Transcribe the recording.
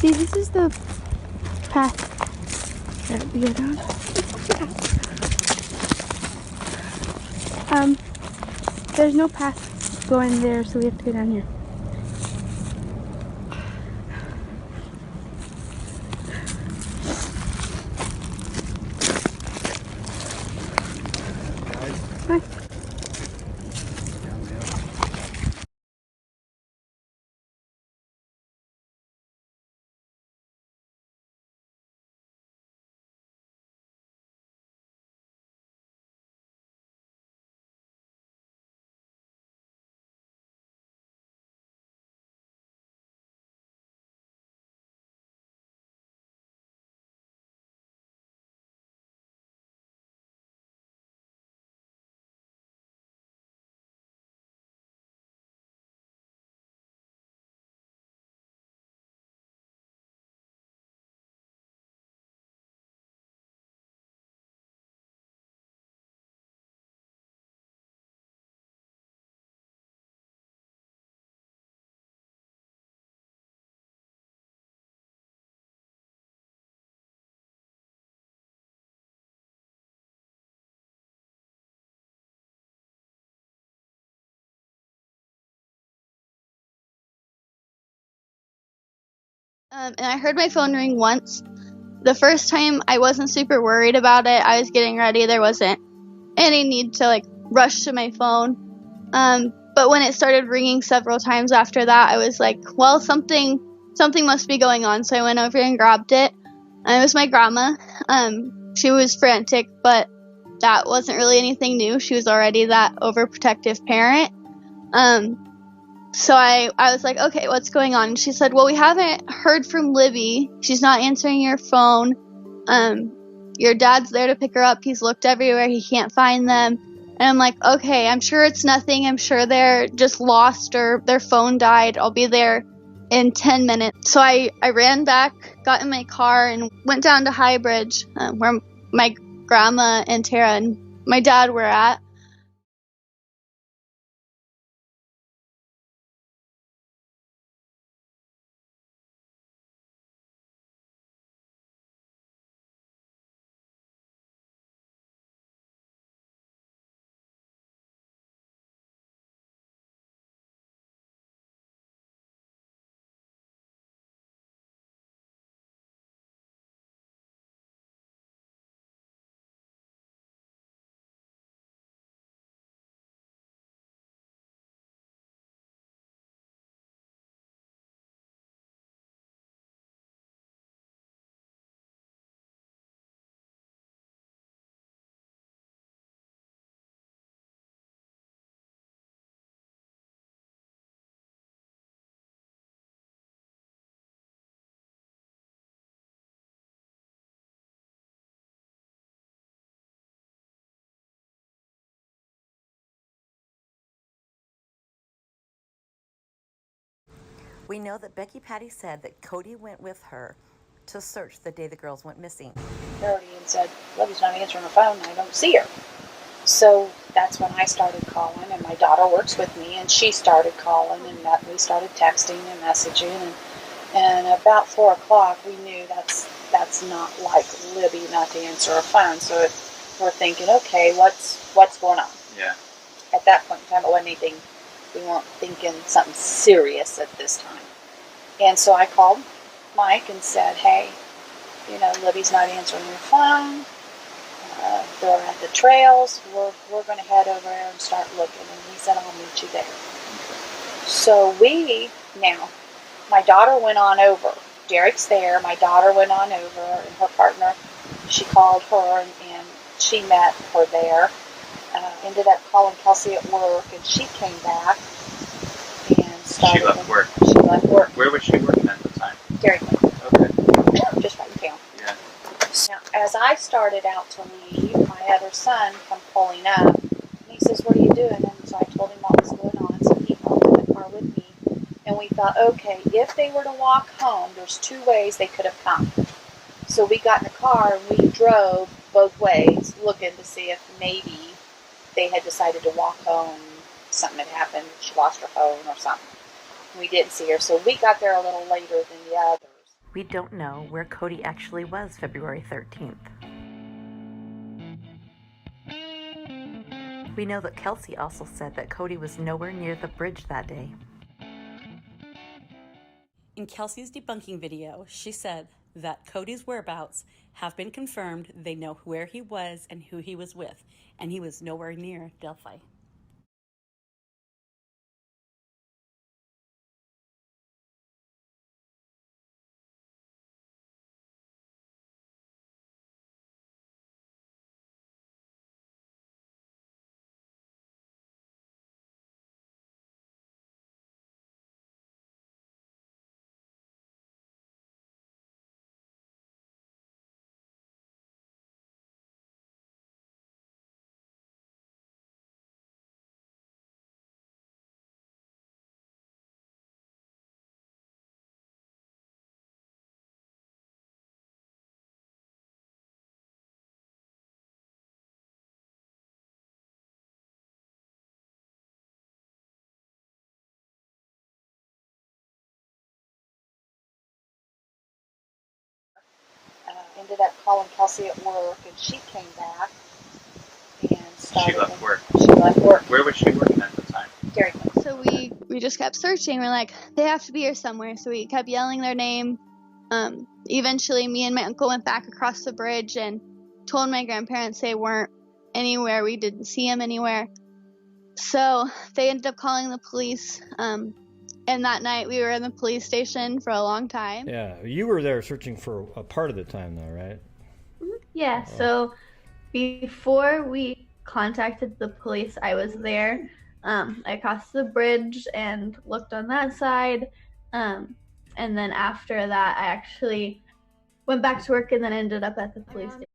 See, this is the path that we go down. There's no path going there, so we have to go down here. Hi. And I heard my phone ring once. The first time I wasn't super worried about it. I was getting ready. There wasn't any need to rush to my phone. But when it started ringing several times after that, I was like, well, something must be going on. So I went over and grabbed it. And it was my grandma. She was frantic, but that wasn't really anything new. She was already that overprotective parent. So I was like, okay, what's going on? And she said, well, we haven't heard from Libby. She's not answering your phone. Your dad's there to pick her up. He's looked everywhere. He can't find them. And I'm like, okay, I'm sure it's nothing. I'm sure they're just lost or their phone died. I'll be there in 10 minutes. So I ran back, got in my car, and went down to High Bridge, where my grandma and Tara and my dad were at. We know that Becky Patty said that Cody went with her to search the day the girls went missing. And said, Libby's not answering her phone, I don't see her. So that's when I started calling, and my daughter works with me, and she started calling, and we started texting and messaging, and about 4 o'clock we knew that's not like Libby not to answer her phone. So we're thinking, okay, what's going on? Yeah. At that point in time, it wasn't anything. We weren't thinking something serious at this time. And so I called Mike and said, hey, Libby's not answering her phone. They're at the trails. We're going to head over there and start looking. And he said, I'll meet you there. So my daughter went on over. Derek's there. My daughter went on over, and her partner, she called her, and she met her there. Ended up calling Kelsey at work, and she came back and started. She left work. She left work. Where was she working at the time? Dairy Queen. Okay. Just right in town. Yeah. Now, as I started out to leave, my other son come pulling up, and he says, what are you doing? And so I told him what was going on, so he hopped in the car with me, and we thought, okay, if they were to walk home, there's 2 ways they could have come. So we got in the car, and we drove both ways, looking to see if maybe they had decided to walk home, something had happened, she lost her phone or something. We didn't see her, so we got there a little later than the others. We don't know where Cody actually was February 13th. We know that Kelsey also said that Cody was nowhere near the bridge that day. In Kelsey's debunking video, she said that Cody's whereabouts have been confirmed. They know where he was and who he was with, and he was nowhere near Delphi. Ended up calling Kelsey at work, and she came back and started. She left work. She left work. Where was she working at the time? Dairy Queen. So we just kept searching. We're like, they have to be here somewhere. So we kept yelling their name. Eventually, me and my uncle went back across the bridge and told my grandparents they weren't anywhere. We didn't see them anywhere. So they ended up calling the police. And that night, we were in the police station for a long time. Yeah, you were there searching for a part of the time, though, right? Yeah, so before we contacted the police, I was there. I crossed the bridge and looked on that side. And then after that, I actually went back to work and then ended up at the police station.